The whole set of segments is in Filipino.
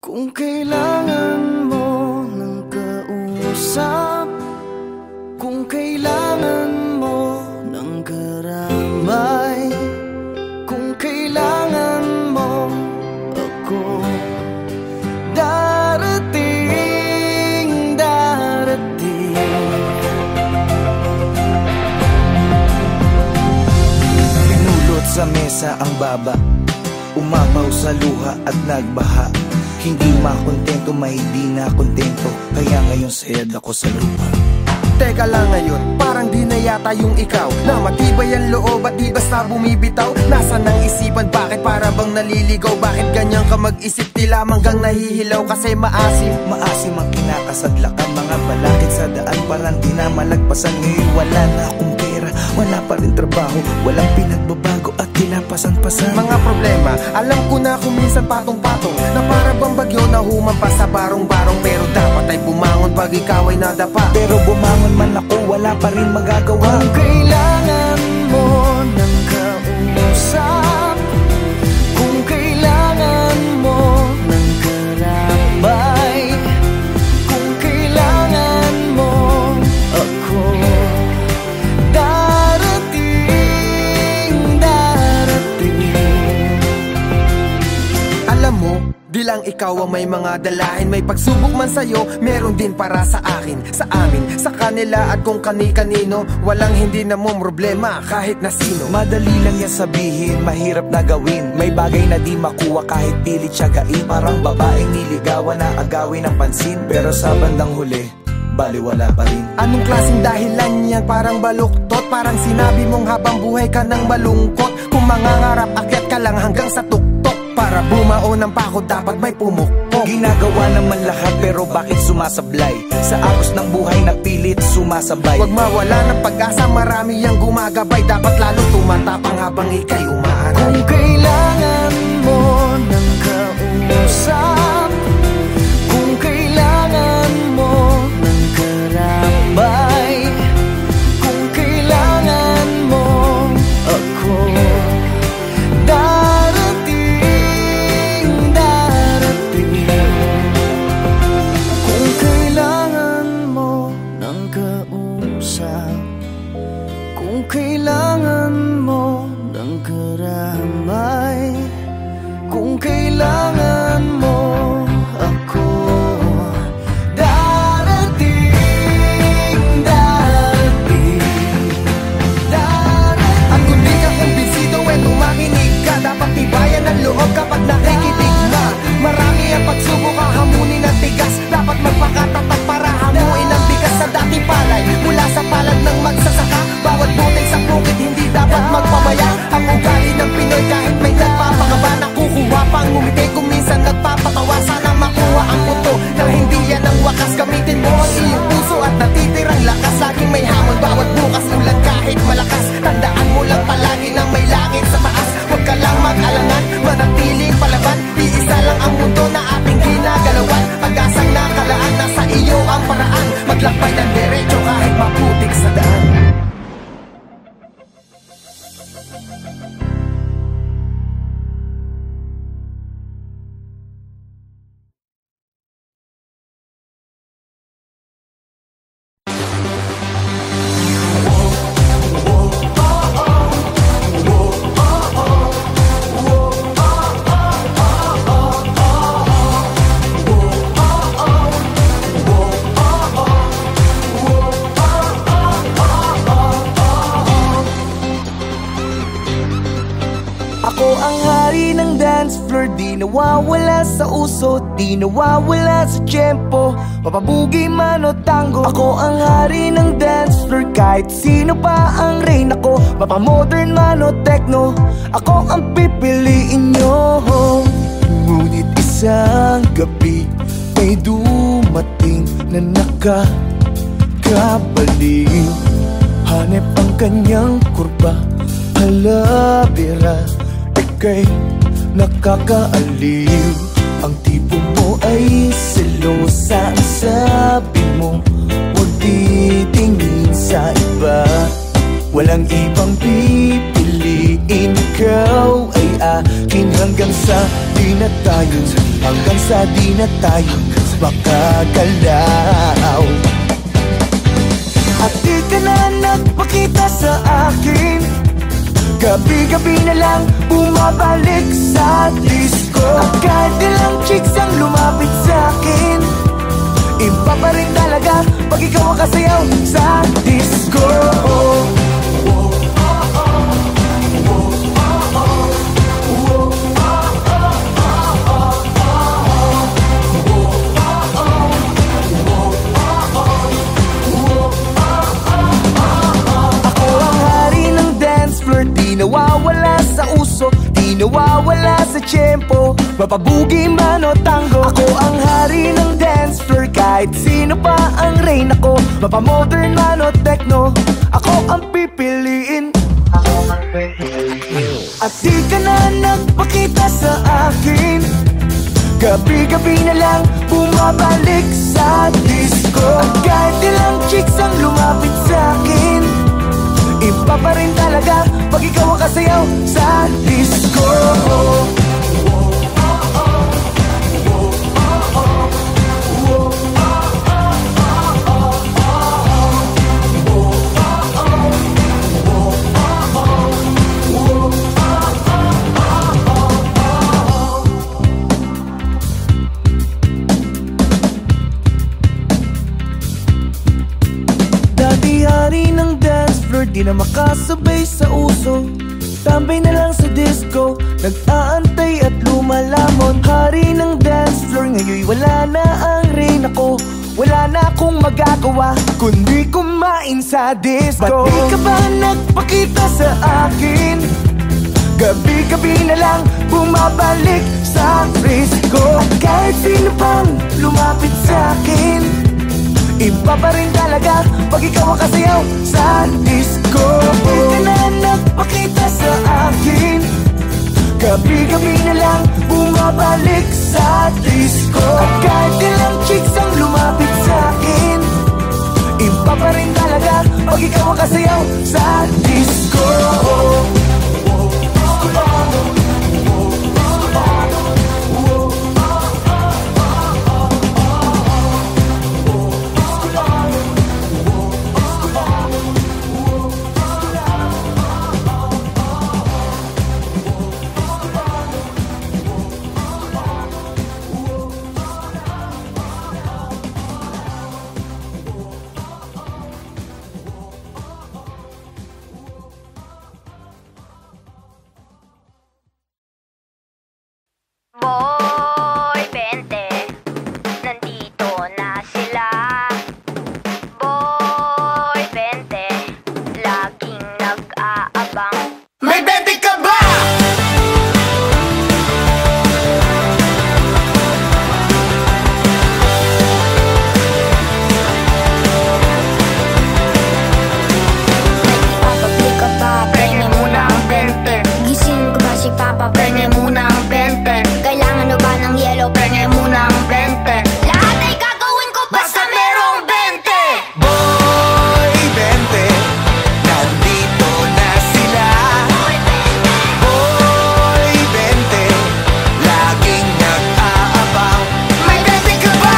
Kung kailangan mo ng kausap, kung kailangan mo ng karamay, kung kailangan mo ako, darating, darating. Pinulot sa mesa ang baba, umapaw sa luha at nagbaha. Hindi makontento, mahindi na kontento, kaya ngayon sayad ako sa lupa. Teka lang ngayon, parang di na yata yung ikaw, na matibay ang loob at di basta bumibitaw. Nasaan ang isipan, bakit para bang naliligaw? Bakit ganyan ka mag-isip, di lamang kang nahihilaw? Kasi maasim, maasim ang kinakasadlakan, mga balakid sa daan parang di na malagpasan. Ngayon wala na akong pera, wala pa rin trabaho, walang pinagbabago at kinapasan-pasan. Mga problema, alam ko na kung minsan patong-patong, na para bang bagyo na humampas sa barong-barong. Pero dapat ay bumangon pag ikaw ay nadapa. Pero bumangon man ako, wala pa rin magagawa. Kung kailangan mo ng kausap, kung kailangan mo ng karabay, kung kailangan mo ako, darating, darating. Alam mo, di lang ikaw ang may mga dalahin. May pagsubok man sa'yo, meron din para sa akin, sa amin, sa kanila at kung kani-kanino. Walang hindi na mo problema kahit na sino. Madali lang yan sabihin, mahirap na gawin. May bagay na di makuha kahit pilit siyagain. Parang babaeng niligawan na agawin ng pansin, pero sa bandang huli, baliwala pa rin. Anong klaseng dahilan yan? Parang baluktot, parang sinabi mong habang buhay ka nang malungkot. Kung mangangarap, akyat ka lang hanggang sa tuktok. Para bumao ng pako, dapat may pumukpok. Ginagawa naman lahat, pero bakit sumasablay? Sa agos ng buhay na pilit sumasabay. Huwag mawala ng pag-asa, marami yang gumagabay. Dapat lalo tumatapang habang ika'y umaaray. Kung kailangan mo ng kausap, kung kailangan mo ng karabay, kung kailangan mo ako, darating, darating. Kung kailangan mo ng kausap, kung kailangan mo ng karamay, kung kailangan mo ako, darating, darating, darating. At kung di ka kumbinsido, eto makinig ka. Dapat tibayan ang loob kapag nakikinig na. Marami ang pagsubok, hahamunin ang tigas. Dapat magpakatatag para hamuin ang bigas sa dating palay. Mula sa palad ng magsasaka, bawat butil sa bukid hindi dapat magpabaya. Ang ugali ng Pinoy kahit may nagpapakaba, nakukuha pang ngumiti kung minsan nagpapatawa. Sana makuha ang puto na hindi yan ang wakas. Gamitin mo ang iyong puso at natitirang lakas. Laging may hamon, bawat bukas ulan kahit malakas. Tandaan mo lang palagi na may langit sa taas. Huwag ka lang mag-alangan, manatiling palaban. Iisa lang ang mundo na ating ginagalawan. Pag-asang nakalaan, nasa iyo ang paraan. Maglakbay ng derecho kahit maputik sa daan. Ako ang hari ng dance floor, di nawawala sa uso, di nawawala sa tiyempo, mapabugi man o tango. Ako ang hari ng dance floor, kahit sino pa ang reign ako, mapamodern man o techno, ako ang pipiliin nyo. Ngunit isang gabi may dumating na nakakabaliw. Hanep ang kanyang kurba, halabira, ika'y nakakaaliw. Ang tipo mo ay selosa, ang sabi mo huwag titingin sa iba. Walang ibang pipiliin, ikaw ay akin hanggang sa di na tayo, hanggang sa di na tayo makagalaw. At di ka na nagpakita sa akin, gabi-gabi na lang bumabalik sa disco. At kahit ilang chicks ang lumapit sa akin, iba pa rin talaga pag ikaw ang kasayaw sa disco. Di nawawala sa uso, di nawawala sa tiyempo, mapabugi man o tango. Ako ang hari ng dance floor, kahit sino pa ang reyna ko. Mapamodern man o techno, ako ang pipiliin. At di ka na nagpakita sa akin, gabi-gabi na lang bumabalik sa disco. At kahit ilang chicks ang lumapit sa akin, iba pa rin talaga pag ikaw ang kasayaw sa disco. Dati-hari ng dance floor, di na makasabay sa uso, tambay na lang sa disco, nag-aantay at lumalamon. Hari ng dance floor, ngayon wala na ang reyna ko. Wala na akong magagawa kundi kumain sa disco. Ba't di ka ba nagpakita sa akin? Gabi-gabi na lang bumabalik sa disco. At kahit sino pang lumapit sa akin, iba pa rin talaga pag ikaw ang kasayaw sa disco. Di ka na nagpakita sa akin, gabi-gabi na lang bumabalik sa disco. At kahit ilang chicks ang lumapit sa akin, iba pa rin talaga pag ikaw ang kasayaw sa disco. Boy 20, nandito na sila. Boy 20, laging nag-aabang. May 20 ka ba? Nagpapabili ka ba? Pwede muna ang 20. Gising ko ba si Papa? Pwede muna ang 20. Kailangan mo ba ng yellow? Pwede muna ang 20. Lahat ay gagawin ko basta merong 20. Boy 20, nandito na sila. Boy 20, laging nag-aabang. May 20 ka ba?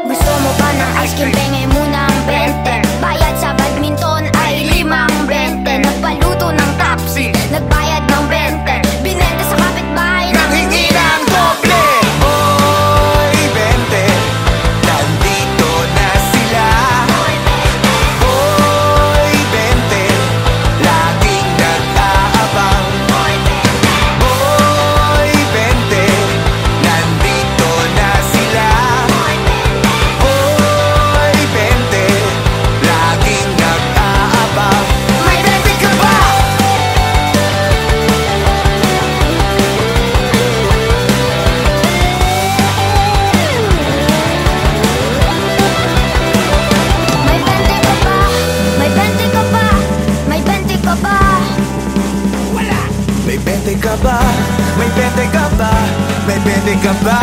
Gusto mo ba ng ice cream? Penge muna ang 20. Bayad sa badminton ay 5-20. Nagpaluto ng tapsi, nagbayad ng 20. Binenta sa kapitbahay ng hindi na ang doble. Boy 20, nandito na sila. Boy 20, laging nag-aabang. Boy 20, nandito na sila. Boy 20, laging nag-aabang. May 20 ka ba? May 20 ka ba? May 20 ka ba? May 20 ka ba? Wala. May 20 ka ba? May 20 ka ba? May 20 ka ba?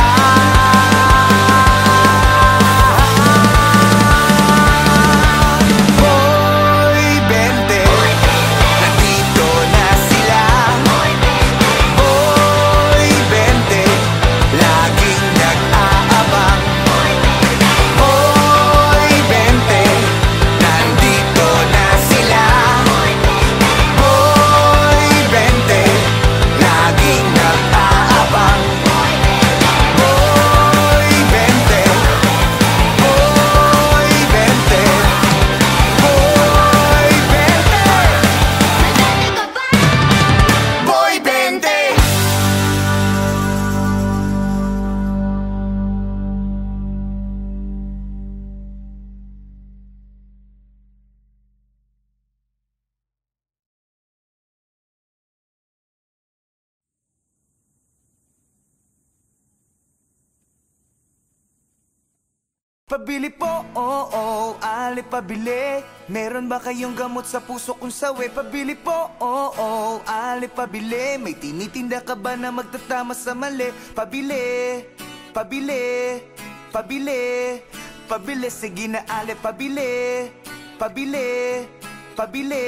Pabili po, oo, ali pabili. Meron ba kayong gamot sa puso kung sawi? Pabili po, oo, ali pabili. May tinitinda ka ba na magtatama sa mali? Pabili, pabili, pabili, pabili. Sige na ali pabili, pabili, pabili,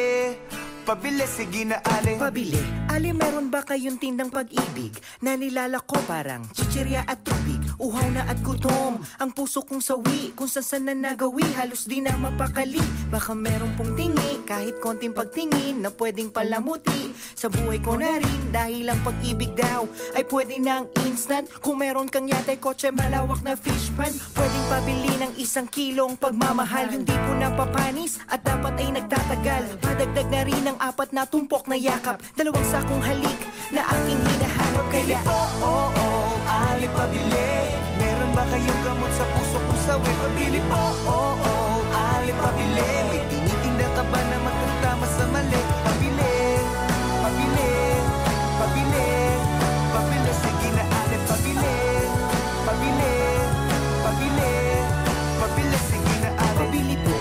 pabili. Sige na ali. Pabili, ali meron ba kayong tindang pag-ibig na nilalako parang chichirya at tubig? Uhaw na at gutom, ang puso kong sawi. Kung saan na nagawi, halos di na mapakali. Baka meron pong tingi, kahit konting pagtingin na pwedeng palamuti sa buhay ko na rin. Dahil ang pag-ibig daw ay pwede ng instant. Kung meron kang yatay kotse, malawak na fish pan, pwedeng pabili ng 1 kilong pagmamahal. Yung di po napapanis at dapat ay nagtatagal. Padagdag na rin ang 4 na tumpok na yakap, 2 sakong halik na aking hinahanap. Kaya oo, ali pabili. Meron ba kayong gamot sa puso kung sawi? Pabili po, oo, ali pabili. May tinitinda ka ba na magtatama sa mali? Pabili, pabili, pabili, pabili. Sige na ali pabili, pabili, pabili, pabili. Sige na ali. pabili po.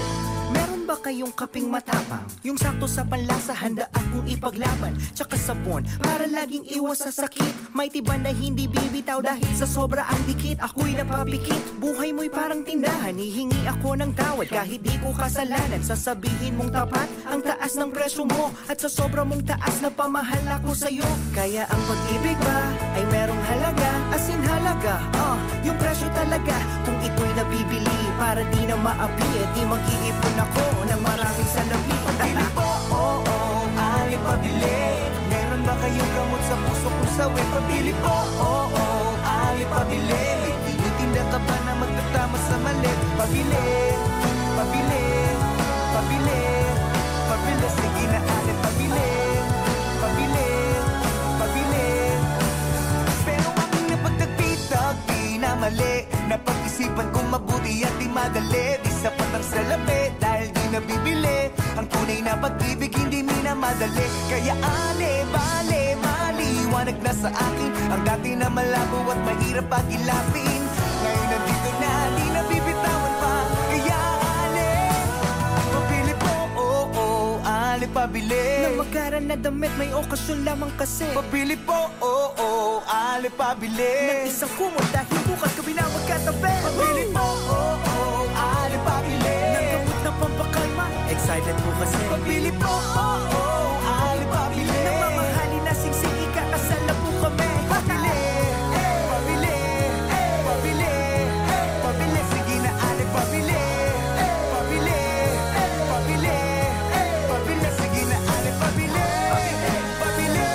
Meron ba kayong kaping matapang? Yung sakto sa panlasa, handa akong ipaglaban. Tsaka sabon, para laging iwas sa sakit. May tiban na hindi bibitaw dahil sa sobra ang dikit. Ako'y napapikit, buhay mo'y parang tindahan. Hihingi ako ng tawad kahit di ko kasalanan. Sasabihin mong tapat ang taas ng presyo mo, at sa sobra mong taas na pamahal ako sa'yo. Kaya ang pag-ibig ba ay merong halaga, as in halaga, yung presyo talaga. Kung ito'y nabibili para di na maapi, di mag-iipon ako ng maraming salapi. Pabili po, oo, ali pabili. Meron ba kayong gamot sa puso kung sawi? Pabili po, oo, ali pabili. May tinitinda ka ba na magtatama sa mali? Pabili, pabili, pabili, pabili. Sige na ali pabili, pabili, pabili. Pero aking napagtagpi-tagpi na mali. Napag-isipan kong mabuti at di madali. Di sapat ang salapi dahil di nabibili. Ang tunay na pag-ibig hindi minamadali. Kaya ale, bale, maliwanag na sa akin ang dati na malabo at mahirap pag-ilapin. Ngayon nandito na, di nabibitawan pa. Kaya ale, pabili po, oo, ale pabili. Na magaran na damit, may okasyon lamang kasi. Pabili po, oo, ale pabili. Ng isang kumot dahil bukas kami na magkatabi. Pabili po, oo, ale pabili. Ng gamot na pampakalma, excited po kasi. Pabili po, oo, ali pabili. Nang mamahalin na singsing, ikakasal na po kami. Pabili, pabili, pabili, pabili. Sige na ali pabili, pabili, pabili, pabili. Sige na ali pabili, pabili, pabili,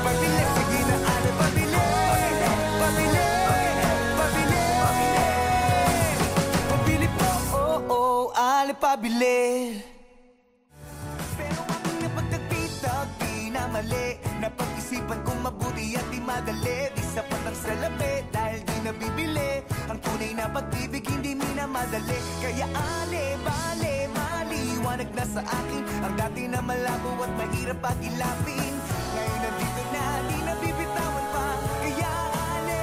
pabili. Sige na ali pabili, pabili, pabili, pabili po, oo, ali pabili. Pero aking napagtagpi-tagpi na mali. Napag-isipan kong mabuti at di madali. Di sapat ang salapi dahil di nabibili. Ang tunay na pag-ibig hindi minamadali. Kaya ale, bale, maliwanag na sa akin ang dati na malabo at mahirap pag-ilapin. Ngayon nandito na, di nabibitawan pa. Kaya ale,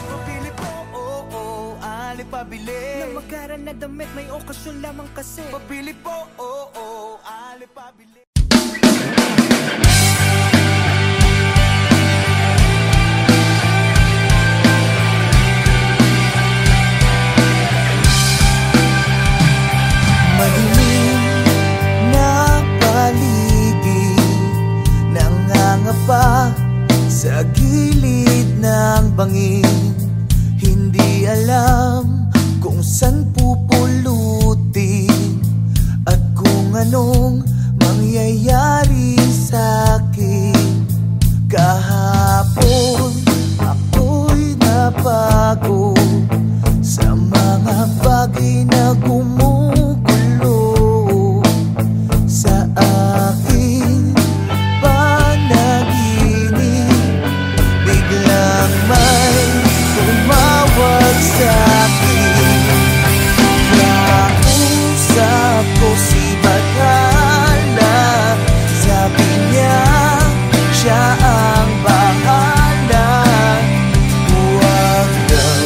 pabili po, oo, ale pabili. Nang magaran na damit, may okasyon lamang kasi. Pabili po, oo, ali pabili. Madilim na paligid, nangangapa sa gilid ng bangin. Hindi alam kung saan pupulutin at kung anong mangyayari sa'kin. Kahapon ako'y napago sa mga bagay na gumugulo sa aking panaginip. Biglang may tumawag sa'kin. Kausap ko si Bathala. Sabi niya siya ang bahala. Huwag daw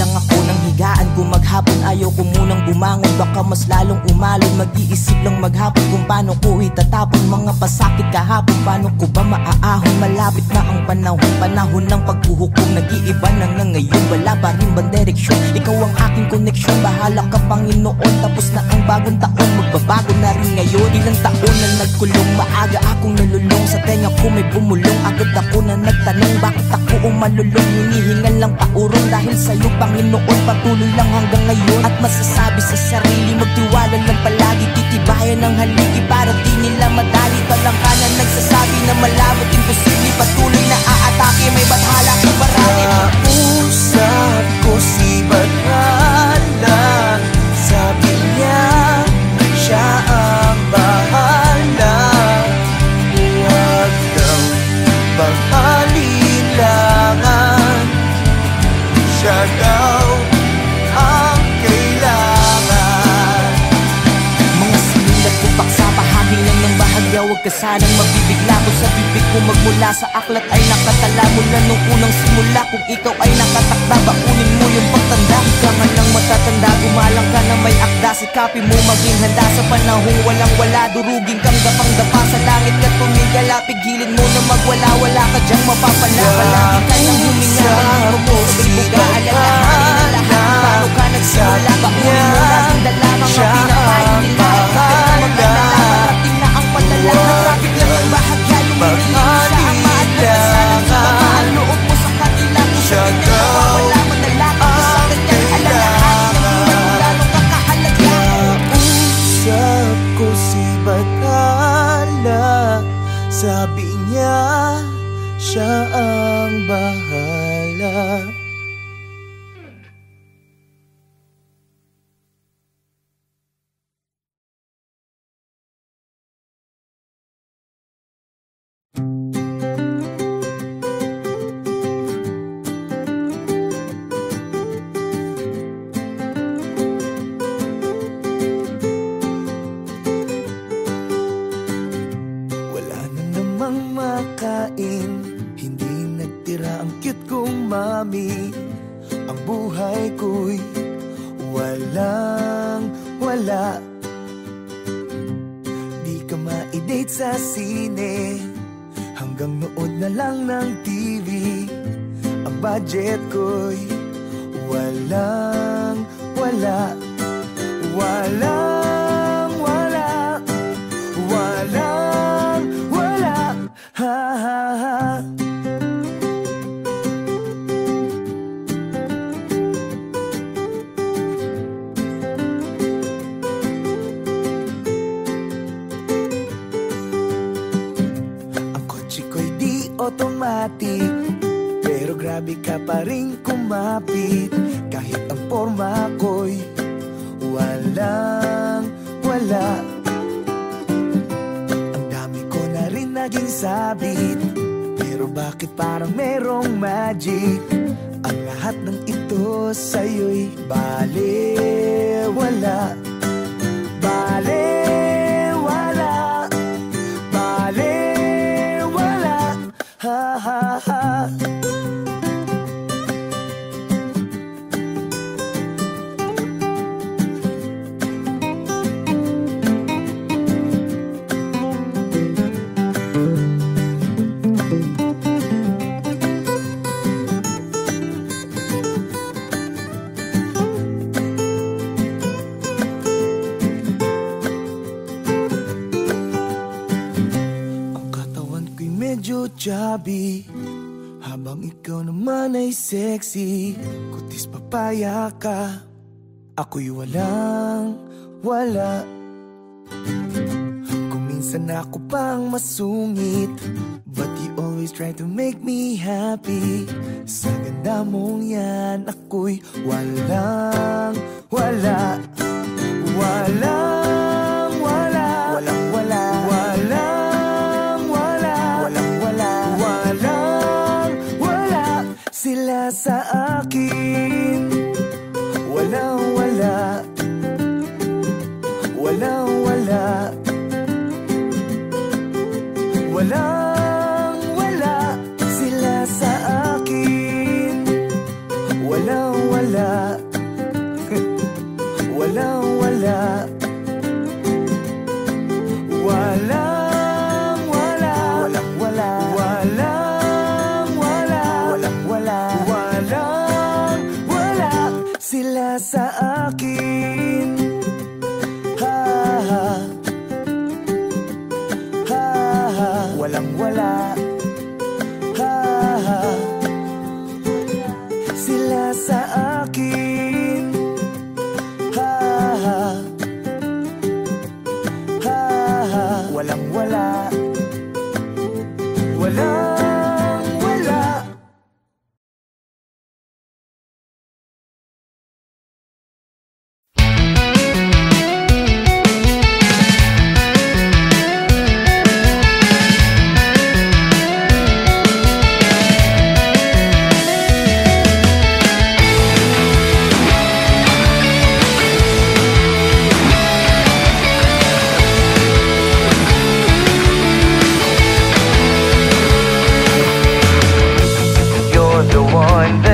lang ako ng higaan ko maghapon. Ayaw ko munang bumangon, baka mas lalong umalon. Mag-iisip lang maghapon kung paano ko itatapon mga pasakit kahapon. Paano ko ba maaahon? Malapit na ang panahon ng paghuhukom. Nag-iiba na nga ngayon, wala pa rin bang direksyon? Ikaw ang aking koneksyon, bahala ka Panginoon. Tapos na ang bagong taon, magbabago na rin ngayon. Ilang taon na nagkulong, maaga akong nalulong. Sa tenga ko may bumulong, agad ako na nagtanong bakit ako umalulong. Hinihingan lang paurong dahil sa'yo Panginoon. Patuloy lang hanggang ngayon at masasabi sa sarili, magtiwala lang palagi, titibayan ng haligi para di nila madali. Talangkanan nagsasabi na malabot, imposible, patuloy na aatake, may bathala sa parati. Kausap ko si Bathala, sabi niya siya ang bahala. Huwag daw pag-alilangan, siya daw ang kailangan. Mga sinulat ko paksa, bahagi lang ng bahagya. Huwag ka sanang mabibigla kung sa bibig ko magmula sa aklat ay nakatala. Mula nung unang simula, kung ikaw ay nakatakda, bakunin mo yung pagtanda. Ika man lang matatanda, gumalang ka na may akda. Sikapin mo maging handa sa panahong walang wala. Durugin kang gapang-gapa sa langit ka tumigala. Pigilin mo na magwala-wala ka dyang mapapala. Palagi ka nang huminga, hindi mo sabay buga. Alalahanin na lahat, paano ka nagsimula. Bakunin mo natin dala mga pinakain nila. Huwag ka na mag-alala, marating na ang palala. Natrapit lang ang bahagya, lumiliin sa ama at nagkasala. Ang loob mo sa kanila, kung sa kanya nawawala, manalapit ka sa kanya. Alalahanin na buhay mo gano'ng kakahalaga. Kausap ko si Bathala, sabi niya siya ang bahala. Hindi nagtira ang cute kong mami. Ang buhay ko'y walang wala. Di ka ma-date sa sine, hanggang nood na lang ng TV. Ang budget ko'y walang wala. Walang wala. Walang wala. Ha ha ha. Ang kotse ko'y di automatic, pero grabe ka pa rin kumapit. Kahit ang forma ko'y walang wala. Ang dami ko na rin naging sabit, pero bakit parang merong magic? Ang lahat ng ito sa'yo'y balewala. Balewala. Balewala. Ha ha ha. Chubby, habang ikaw naman ay sexy. Kutis papaya ka, ako'y walang wala. Kung minsan ako pang masungit, but you always try to make me happy. Sa ganda mong yan, ako'y walang wala. Walang wala. Walang wala. Sila sa akin, walang wala. Walang wala. Walang wala. Sila sa akin, walang wala. Sila sa akin, ha, ha, ha, ha. Walang wala, ha, ha. Sila sa akin, ha, ha, ha, ha. Walang wala, walang wala.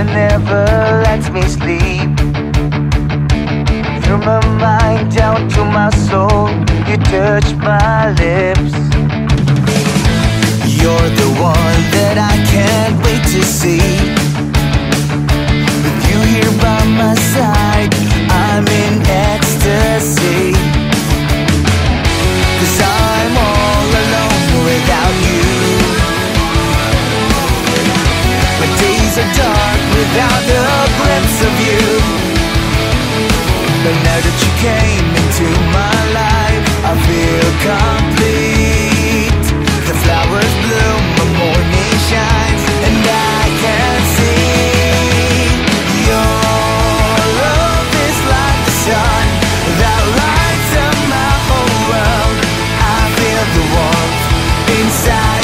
Never lets me sleep. Through my mind down to my soul, you touch my lips. You're the one that I can't wait to see. With you here by my side, I'm in ecstasy. 'Cause I'm all alone without you. My days are dark without a glimpse of you. But now that you came into my life, I feel complete. The flowers bloom, the morning shines, and I can see your love is like the sun that lights up my whole world. I feel the warmth inside.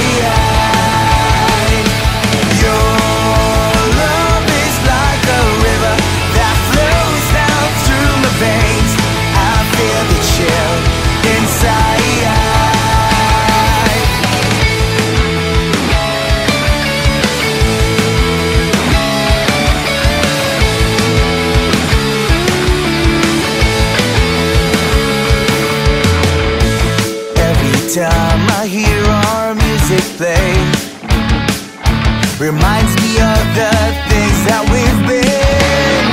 Time I hear our music play, reminds me of the things that we've been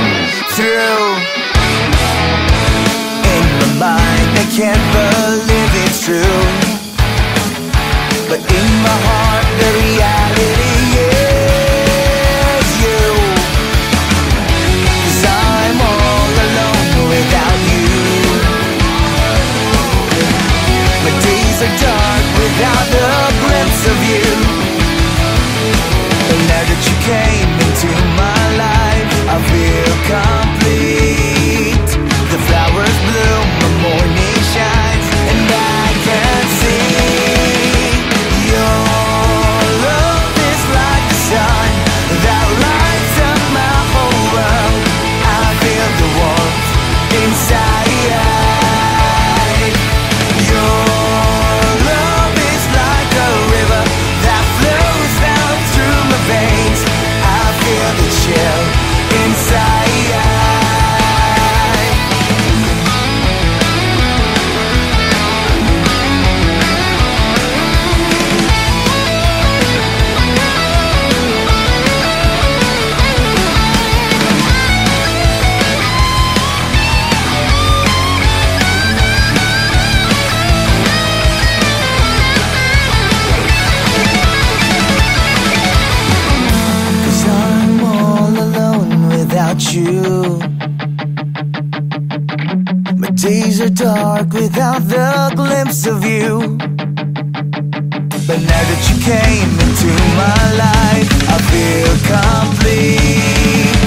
through. In my mind I can't believe it's true, but in my heart the reality is you. 'Cause I'm all alone without you. My days are dark without a glimpse of you. And now that you came into my life, I feel complete. The flowers bloom, the morning shines, and I can see your love is like the sun that lights up my whole world. I feel the warmth inside. Chill inside. You. My days are dark without the glimpse of you. But now that you came into my life, I feel complete.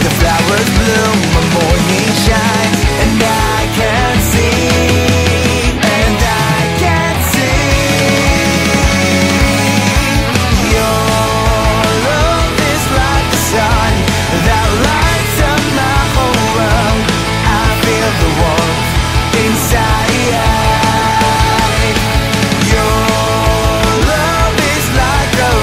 The flowers bloom, the morning shines, and I can see, and I can see your love is like the sun that lights up my whole world. I feel the warmth inside. Your love is like a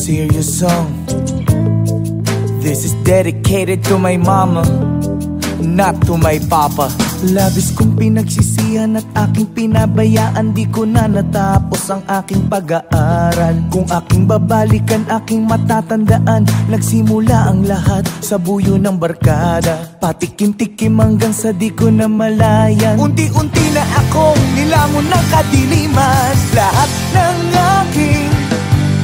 serious song. This is dedicated to my mama, not to my papa. Labis kong pinagsisihan at aking pinabayaan, di ko na natapos ang aking pag-aaral. Kung aking babalikan, aking matatandaan, nagsimula ang lahat sa buyo ng barkada. Patikim-tikim hanggang sa di ko na malayan. Unti-unti na akong nilamon ng kadiliman. Lahat ng aking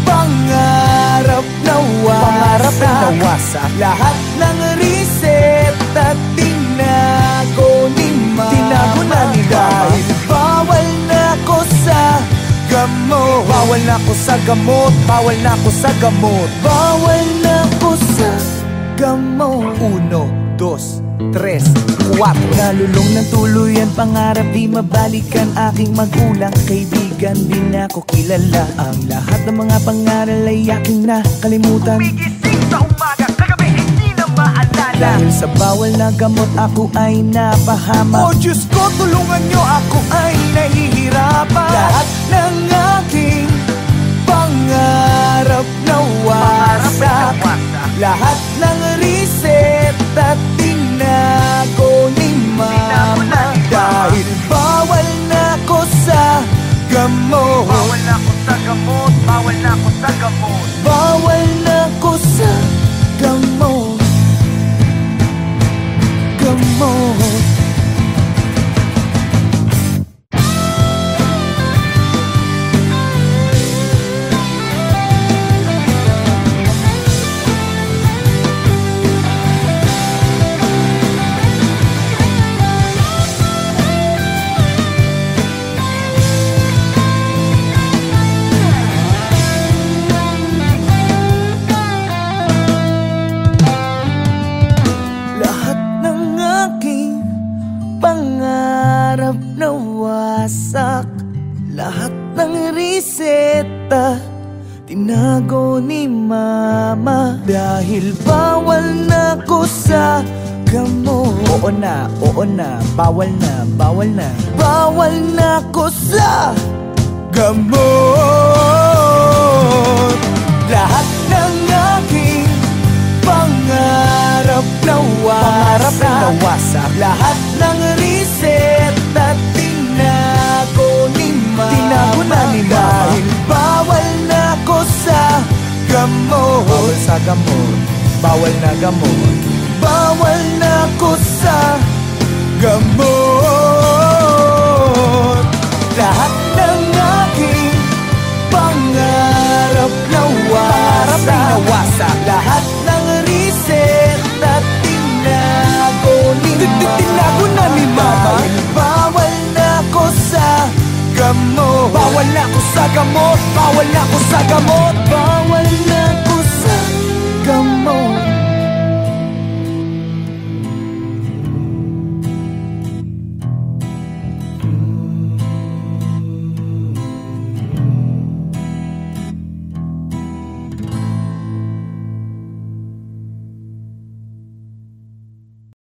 pangarap nawasak. Lahat ng reseta tinago ni mama. Tinago na ni mama. Bawal na ko sa gamot. Bawal na ko sa gamot. Bawal na ko sa gamot. Bawal na ko sa gamot. 1, 2, 3, 4. Nalulong ng tuluyan, pangarap di mabalikan. Aking magulang, kaibigan, di na ko kilala. Ang lahat ng mga pangaral ay aking nakalimutan. Umigising sa umaga, kagabi hindi na maalala. Dahil sa bawal na gamot ako ay napahama. Oh Diyos ko, tulungan nyo, ako ay nahihirapan. Lahat ng aking pangarap nawasak. Lahat ng reseta tinago ni mama. Dahil bawal na ko sa gamot. Bawal na ko sa gamot. Bawal na ko sa gamot. Bawal na ko sa gamot. Gamot. Pangarap nawasak. Lahat ng reseta tinago ni mama. Dahil bawal na ko sa gamot. Oo na, bawal na, bawal na. Bawal na ko sa gamot. Lahat ng aking pangarap nawasak. Lahat ng reseta tinago ni mama. Tinago na ni mama. Dahil bawal na ko sa gamot. Bawal sa gamot. Bawal na gamot. Bawal na ko sa gamot. Lahat ng aking pangarap nawasak. Lahat ng reseta tinago ni mama. Tinago na ni mama. Bawal na ko sa gamot. Bawal na ko sa gamot. Bawal na ko sa gamot. Bawal na ko